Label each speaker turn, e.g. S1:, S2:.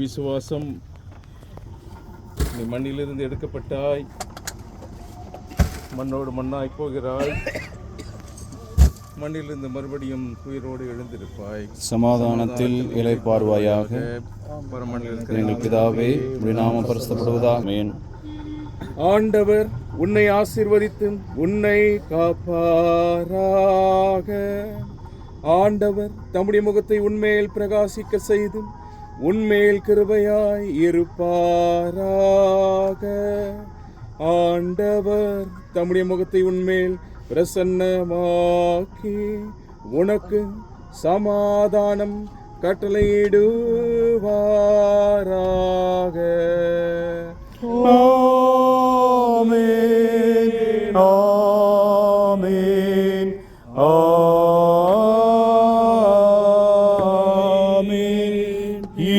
S1: விசுவாசம், நீ மண்ணிலிருந்து எடுக்கப்பட்டாய், மண்ணோடு மண்ணாய் போகிறாய், மண்ணிலிருந்து மறுபடியும் உயிரோடு எழுந்திருப்பாய்.
S2: சமாதானத்தில் இளைப்பாறுவாயாக. எங்கள் பிதாவே, உம்முடைய நாமம் பரிசுத்தப்படுவதாக. ஆமென்.
S1: ஆண்டவர் உன்னை ஆசீர்வதித்து உன்னை காப்பாராக. ஆண்டவர் தம்முடைய முகத்தை உன்மேல் பிரகாசிக்க செய்து உன்மேல் கிருபையாய் இருப்பாராக. ஆண்டவர் தம்முடைய முகத்தை உன்மேல் பிரசன்னமாக்கி உனக்கு சமாதானம் கட்டளையிடுவாராக.